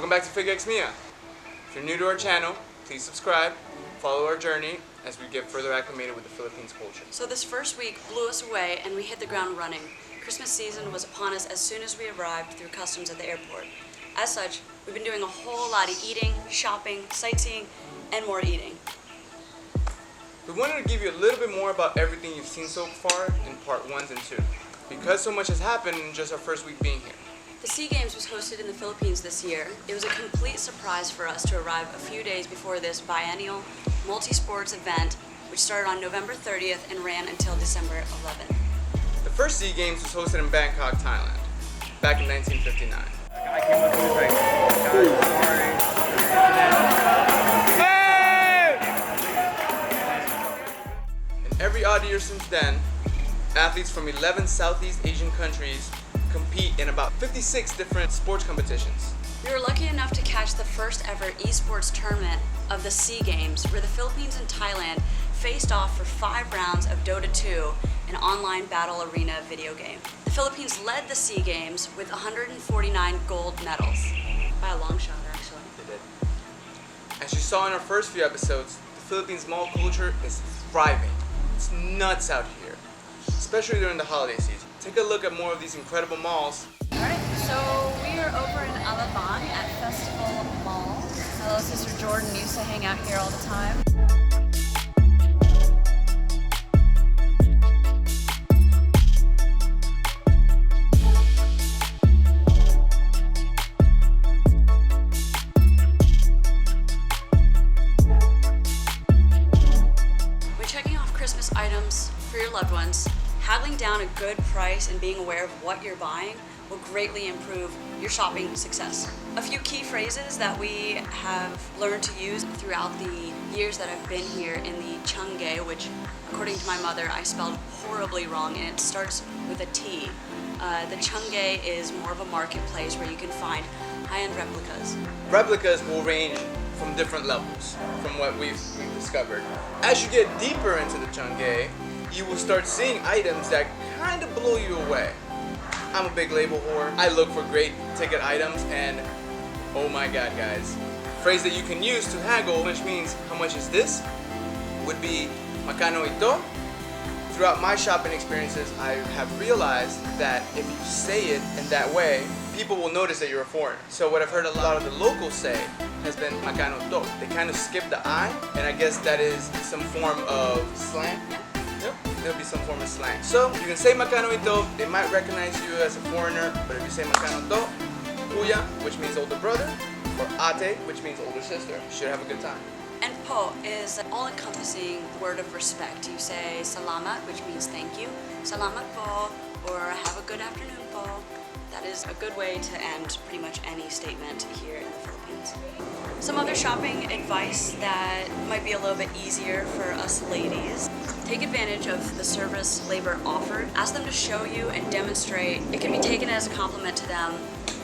Welcome back to FigX Mia. If you're new to our channel, please subscribe, follow our journey as we get further acclimated with the Philippines culture. So this first week blew us away and we hit the ground running. Christmas season was upon us as soon as we arrived through customs at the airport. As such, we've been doing a whole lot of eating, shopping, sightseeing, and more eating. We wanted to give you a little bit more about everything you've seen so far in part 1s and 2, because so much has happened in just our first week being here. The SEA Games was hosted in the Philippines this year. It was a complete surprise for us to arrive a few days before this biennial multi-sports event, which started on November 30th and ran until December 11th. The first SEA Games was hosted in Bangkok, Thailand, back in 1959. I came up with like, In every odd year since then, athletes from 11 Southeast Asian countries compete in about 56 different sports competitions. We were lucky enough to catch the first ever esports tournament of the SEA Games, where the Philippines and Thailand faced off for 5 rounds of Dota 2, an online battle arena video game. The Philippines led the SEA Games with 149 gold medals. By a long shot, actually. They did. As you saw in our first few episodes, the Philippines mall culture is thriving. It's nuts out here, especially during the holiday season. Take a look at more of these incredible malls. Alright, so we are over in Alabang at Festival Mall. My little sister Jordan used to hang out here all the time. When checking off Christmas items for your loved ones, having down a good price and being aware of what you're buying will greatly improve your shopping success. A few key phrases that we have learned to use throughout the years that I've been here in the Changge, which according to my mother I spelled horribly wrong, and it starts with a T. The Changge is more of a marketplace where you can find high-end replicas. Replicas will range from different levels, from what we've discovered. As you get deeper into the Changge, you will start seeing items that kind of blow you away. I'm a big label whore. I look for great ticket items, and oh my god, guys. Phrase that you can use to haggle, which means how much is this, would be "Magkano ito?" Throughout my shopping experiences, I have realized that if you say it in that way, people will notice that you're a foreigner. So what I've heard a lot of the locals say has been "Magkano to?" They kind of skip the I, and I guess that is some form of slang. Yep, there'll be some form of slang. So you can say "Magkano ito?" They might recognize you as a foreigner, but if you say "Magkano to?" Kuya, which means older brother, or ate, which means older sister, you should have a good time. And po is an all-encompassing word of respect. You say salamat, which means thank you. Salamat po, or have a good afternoon po. That is a good way to end pretty much any statement here in the Philippines. Some other shopping advice that might be a little bit easier for us ladies. Take advantage of the service labor offered. Ask them to show you and demonstrate. It can be taken as a compliment to them.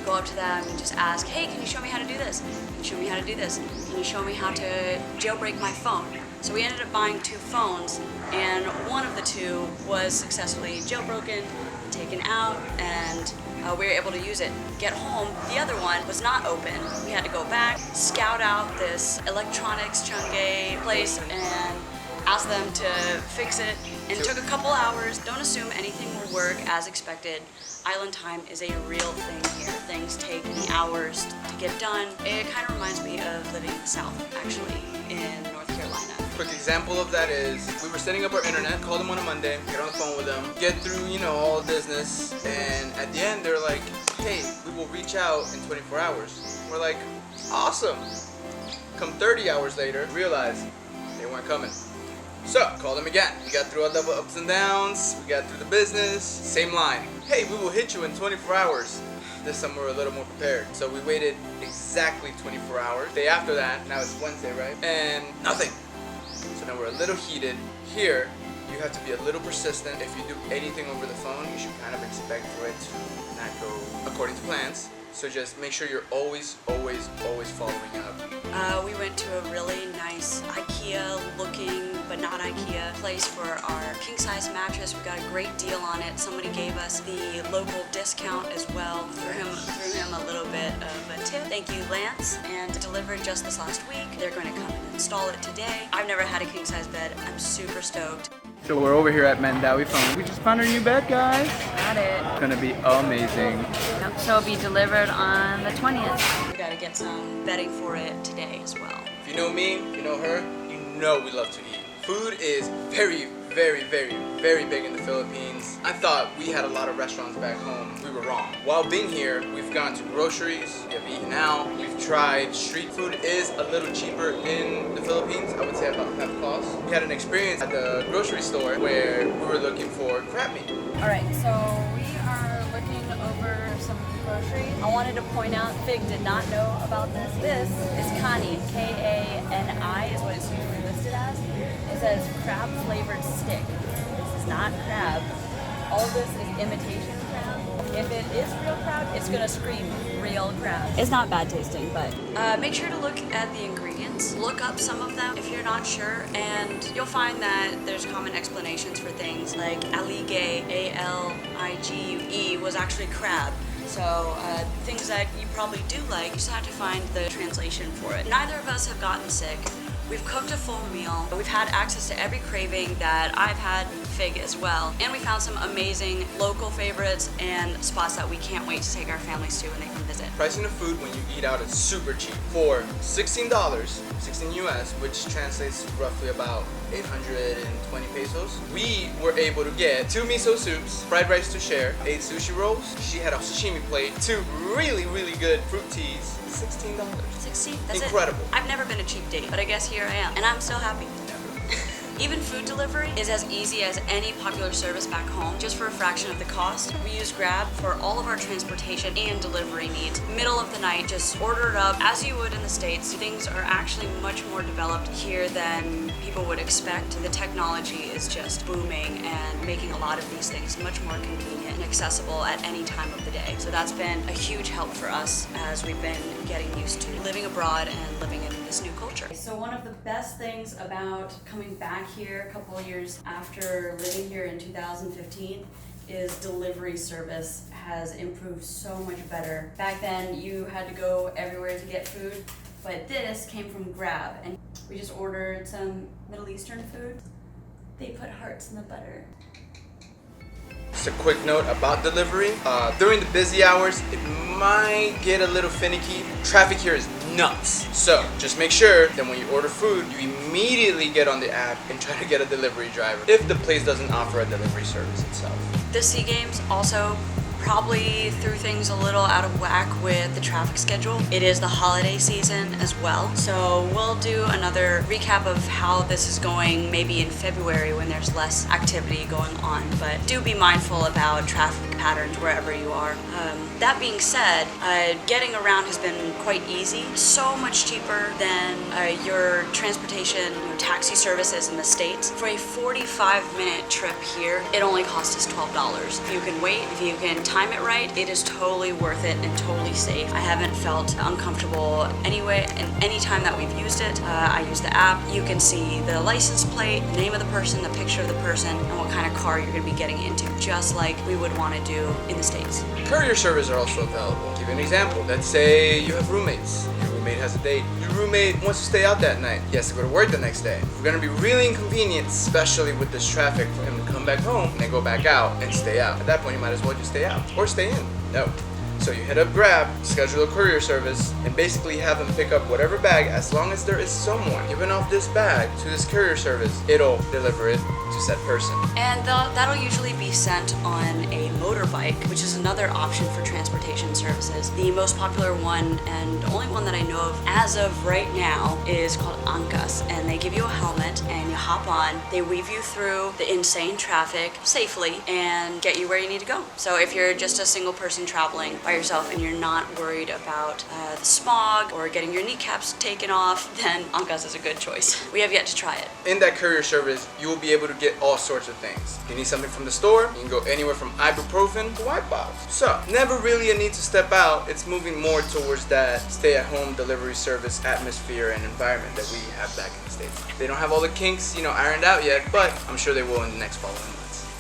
Go up to them and just ask, hey, can you show me how to do this? Can you show me how to do this? Can you show me how to jailbreak my phone? So we ended up buying 2 phones, and one of the 2 was successfully jailbroken, taken out, and we were able to use it. Get home, the other one was not open. We had to go back, scout out this electronics Changge place, and ask them to fix it. And it took a couple hours. Don't assume anything will work as expected. Island time is a real thing here. Things take me hours to get done. It kind of reminds me of living in the South, actually, in North Carolina. Quick example of that is, we were setting up our internet, called them on a Monday, get on the phone with them, get through, all the business, and at the end they're like, hey, we will reach out in 24 hours. We're like, awesome. Come 30 hours later, realize they weren't coming. So, call them again. We got through all the ups and downs, we got through the business, same line. Hey, we will hit you in 24 hours. This time we're a little more prepared. So we waited exactly 24 hours. Day after that, now it's Wednesday, right? And nothing. So now we're a little heated. Here, you have to be a little persistent. If you do anything over the phone, you should kind of expect for it to not go according to plans. So just make sure you're always following up. We went to a really nice IKEA looking but not IKEA place for our king size mattress. We got a great deal on it. Somebody gave us the local discount as well. Threw him a little bit of a tip. Thank you, Lance. And delivered just this last week. They're going to come and install it today. I've never had a king size bed. I'm super stoked. So we're over here at Mandawi Phone. We just found our new bed, guys. Got it. It's gonna be amazing. Yep, so it'll be delivered on the 20th. We got to get some bedding for it today as well. If you know me, you know her, you know we love to eat. Food is very, very, very, very big in the Philippines. I thought we had a lot of restaurants back home. We were wrong. While being here, we've gone to groceries, we have eaten out, we've tried street food. Is a little cheaper in the Philippines. I would say about half cost. We had an experience at the grocery store where we were looking for crab meat. All right, so we are looking over some groceries. I wanted to point out, Fig did not know about this. This is Kani, K-A-N-I is what it's usually listed as. It says crab flavored stick. This is not crab. All of this is imitation crab. If it is real crab, it's gonna scream real crab. It's not bad tasting, but Make sure to look at the ingredients. Look up some of them if you're not sure, and you'll find that there's common explanations for things like aligue, A-L-I-G-U-E, was actually crab. So things that you probably do like, you just have to find the translation for it. Neither of us have gotten sick. We've cooked a full meal. We've had access to every craving that I've had, Fig as well. And we found some amazing local favorites and spots that we can't wait to take our families to when they come visit. Pricing of food when you eat out is super cheap. For $16, 16 US, which translates to roughly about 820 pesos, we were able to get 2 miso soups, fried rice to share, 8 sushi rolls. She had a sashimi plate, 2 really, really good fruit teas, $16. 16, that's Incredible. it. I've never been a cheap date, but I guess here I am, and I'm still happy. Even food delivery is as easy as any popular service back home, just for a fraction of the cost. We use Grab for all of our transportation and delivery needs. Middle of the night, just order it up as you would in the States. Things are actually much more developed here than people would expect. The technology is just booming and making a lot of these things much more convenient and accessible at any time of the day. So that's been a huge help for us as we've been getting used to living abroad and living in this new culture. So one of the best things about coming back here a couple of years after living here in 2015 is delivery service has improved so much better. Back then you had to go everywhere to get food, but this came from Grab, and we just ordered some Middle Eastern food. They put hearts in the butter. Just a quick note about delivery. During the busy hours, it might get a little finicky. Traffic here is nuts. So just make sure that when you order food, you immediately get on the app and try to get a delivery driver if the place doesn't offer a delivery service itself. The SEA Games also probably threw things a little out of whack with the traffic schedule. It is the holiday season as well, so we'll do another recap of how this is going maybe in February when there's less activity going on, but do be mindful about traffic patterns wherever you are. That being said, getting around has been quite easy, so much cheaper than your transportation, taxi services in the States. For a 45-minute trip here, it only costs us $12. If you can wait, if you can time it right, it is totally worth it and totally safe. I haven't felt uncomfortable anyway, and any time that we've used it, I use the app. You can see the license plate, the name of the person, the picture of the person, and what kind of car you're going to be getting into, just like we would want to do in the States. Courier service are also available. I'll give you an example. Let's say you have roommates. Your roommate has a date. Your roommate wants to stay out that night. He has to go to work the next day. It's going to be really inconvenient, especially with this traffic, for him to come back home and then go back out and stay out. At that point, you might as well just stay out or stay in. No. So you hit up Grab, schedule a courier service, and basically have them pick up whatever bag. As long as there is someone giving off this bag to this courier service, it'll deliver it to said person. And that'll usually be sent on a motorbike, which is another option for transportation services. The most popular one and only one that I know of as of right now is called Angkas, and they give you a helmet and you hop on. They weave you through the insane traffic safely and get you where you need to go. So if you're just a single person traveling by yourself and you're not worried about the smog or getting your kneecaps taken off, then Angkas is a good choice. We have yet to try it. In that courier service, you will be able to get all sorts of things. If you need something from the store, you can go anywhere from ibuprofen ibuprofen to wipe bottles. So, never really a need to step out. It's moving more towards that stay-at-home delivery service atmosphere and environment that we have back in the States. They don't have all the kinks, ironed out yet, but I'm sure they will in the next following months.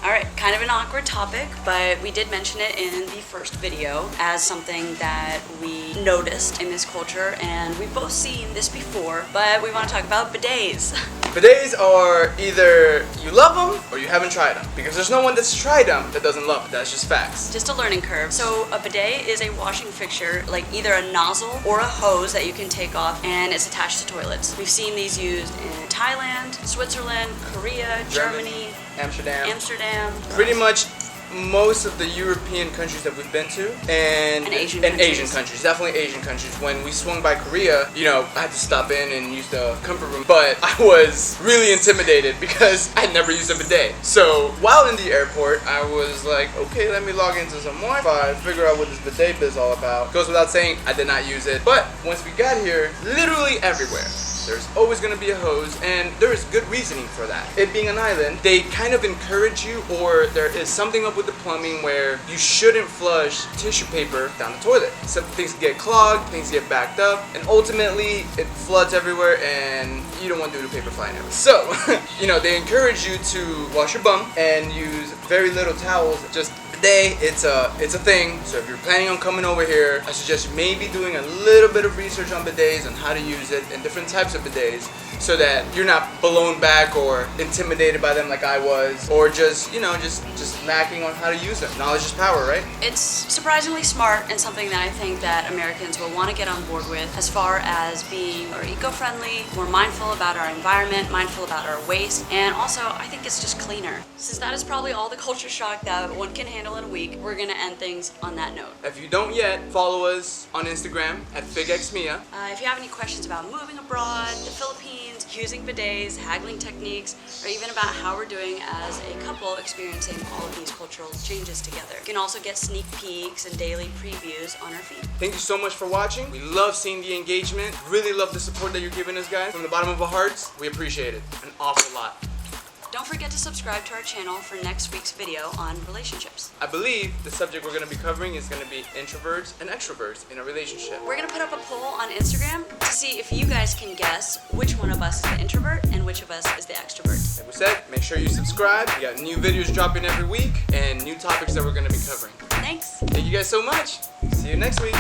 All right, kind of an awkward topic, but we did mention it in the first video as something that we noticed in this culture, and we've both seen this before, but we want to talk about bidets. Bidets are either you love them or you haven't tried them, because there's no one that's tried them that doesn't love it. That's just facts. Just a learning curve. So a bidet is a washing fixture, like either a nozzle or a hose that you can take off, and it's attached to toilets. We've seen these used in Thailand, Switzerland, Korea, Germany, Amsterdam. Pretty much most of the European countries that we've been to, and Asian countries, definitely Asian countries. When we swung by Korea, I had to stop in and use the comfort room, but I was really intimidated because I'd never used a bidet. So while in the airport, I was like, okay, let me log into some Wi-Fi, figure out what this bidet is all about. Goes without saying, I did not use it, but once we got here, literally everywhere, there's always going to be a hose, and there is good reasoning for that. It being an island, they kind of encourage you, or there is something up with the plumbing where you shouldn't flush tissue paper down the toilet. Some things get clogged, things get backed up, and ultimately it floods everywhere, and you don't want to do the paper flying everywhere. So, they encourage you to wash your bum and use very little towels. Just bidet, it's a thing. So if you're planning on coming over here, I suggest you maybe doing a little bit of research on bidets and how to use it and different types of bidets, so that you're not blown back or intimidated by them like I was, or just lacking on how to use them. Knowledge is power, right? It's surprisingly smart and something that I think that Americans will want to get on board with as far as being more eco-friendly, more mindful about our environment, mindful about our waste, and also I think it's just cleaner. Since that is probably all the culture shock that one can handle in a week, we're gonna end things on that note. If you don't yet, follow us on Instagram at FigXMia. If you have any questions about moving abroad, the Philippines, using bidets, haggling techniques, or even about how we're doing as a couple experiencing all of these cultural changes together. You can also get sneak peeks and daily previews on our feed. Thank you so much for watching. We love seeing the engagement. Really love the support that you're giving us, guys. From the bottom of our hearts, we appreciate it an awful lot. Don't forget to subscribe to our channel for next week's video on relationships. I believe the subject we're going to be covering is going to be introverts and extroverts in a relationship. We're going to put up a poll on Instagram to see if you guys can guess which one of us is the introvert and which of us is the extrovert. Like we said, make sure you subscribe. We got new videos dropping every week and new topics that we're going to be covering. Thanks! Thank you guys so much. See you next week.